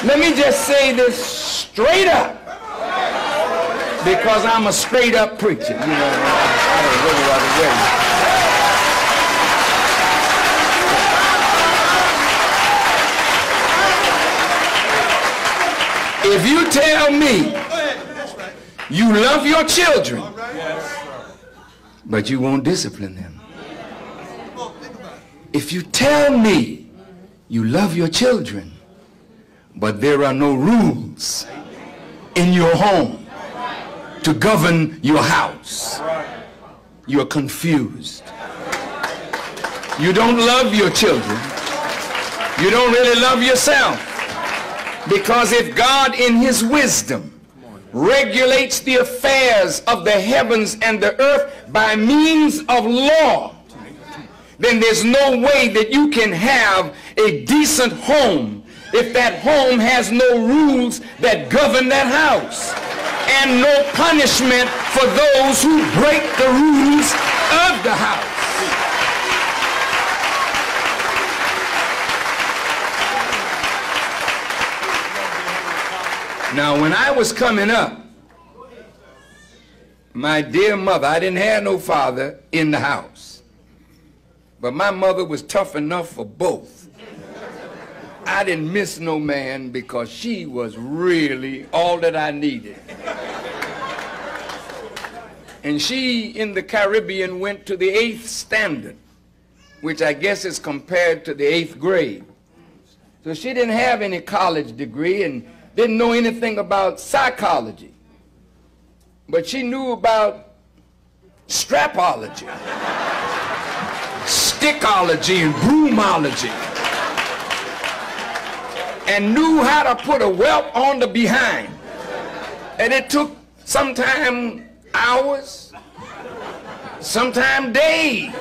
Let me just say this straight up, because I'm a straight up preacher. You know, I don't know what other way. If you tell me you love your children, but you won't discipline them. If you tell me you love your children, but there are no rules in your home to govern your house, you're confused. You don't love your children. You don't really love yourself. Because if God in his wisdom regulates the affairs of the heavens and the earth by means of law, then there's no way that you can have a decent home if that home has no rules that govern that house, and no punishment for those who break the rules of the house. Now, when I was coming up, my dear mother, I didn't have no father in the house, but my mother was tough enough for both. I didn't miss no man because she was really all that I needed. And she, in the Caribbean, went to the 8th standard, which I guess is compared to the 8th grade. So she didn't have any college degree and didn't know anything about psychology, but she knew about strapology, stickology, and broomology, and knew how to put a whelp on the behind. And it took sometime hours, sometime days.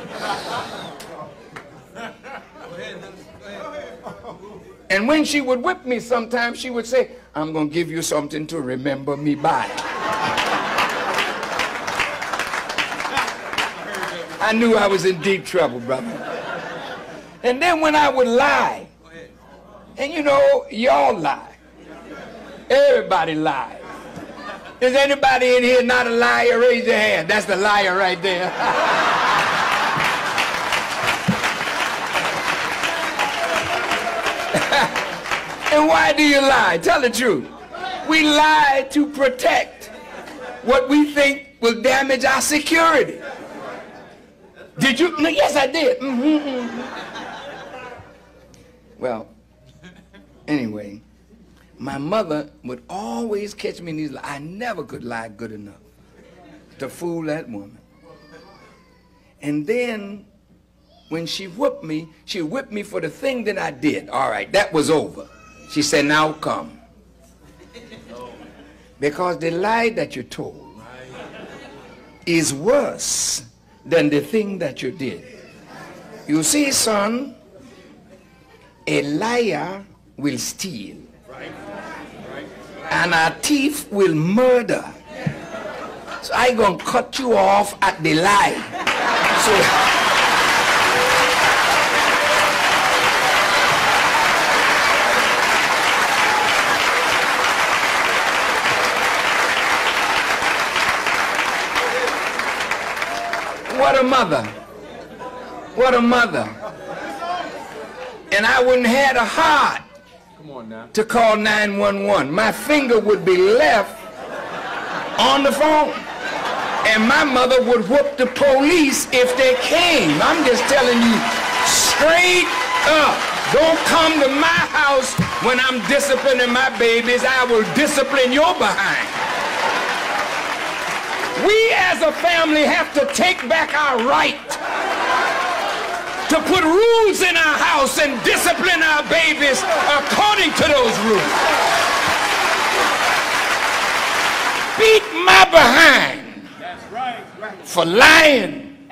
And when she would whip me sometimes, she would say, "I'm going to give you something to remember me by." I knew I was in deep trouble, brother. And then when I would lie, and you know, y'all lie. Everybody lies. Is anybody in here not a liar? Raise your hand. That's the liar right there. And why do you lie? Tell the truth. We lie to protect what we think will damage our security. Did you? No, yes, I did. Well, anyway, my mother would always catch me in these lies. I never could lie good enough to fool that woman. And then when she whipped me for the thing that I did. All right, that was over. She said, "Now come." Because the lie that you told is worse than the thing that you did. You see, son, a liar will steal, and a thief will murder. So I gonna cut you off at the lie. So what a mother. What a mother. And I wouldn't have the heart to call 911. My finger would be left on the phone. And my mother would whoop the police if they came. I'm just telling you straight up. Don't come to my house when I'm disciplining my babies. I will discipline your behind. We as a family have to take back our right to put rules in our house and discipline our babies according to those rules. Beat my behind for lying.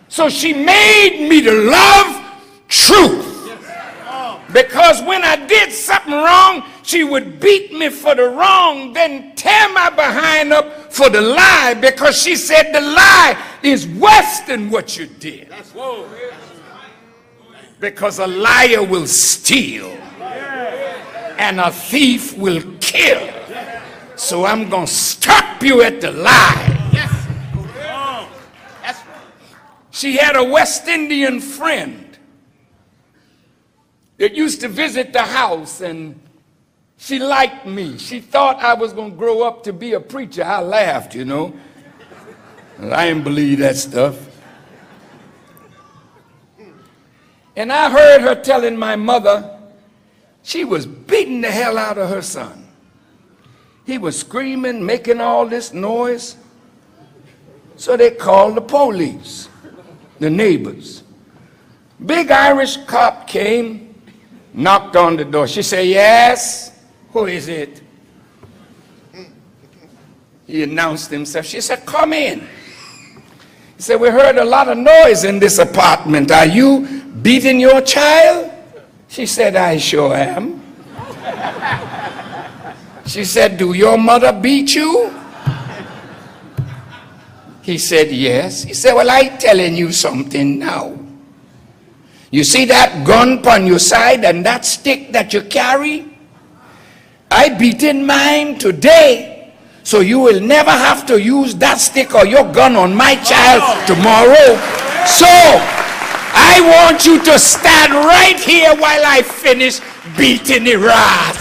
So she made me to love truth. Because when I did something wrong, she would beat me for the wrong, then tear my behind up for the lie, because she said the lie is worse than what you did. Because a liar will steal, and a thief will kill. So I'm going to stop you at the lie. She had a West Indian friend that used to visit the house, and she liked me. She thought I was going to grow up to be a preacher. I laughed, you know. I didn't believe that stuff. And I heard her telling my mother she was beating the hell out of her son. He was screaming, making all this noise. So they called the police, the neighbors. Big Irish cop came, knocked on the door. She said, "Yes, who is it?" He announced himself. She said, "Come in." He said, "We heard a lot of noise in this apartment. Are you beating your child?" She said, "I sure am." She said, "Do your mother beat you?" He said, "Yes." He said, "Well, I'm telling you something now. You see that gun upon your side and that stick that you carry? I beaten mine today, so you will never have to use that stick or your gun on my child tomorrow. So I want you to stand right here while I finish beating the rat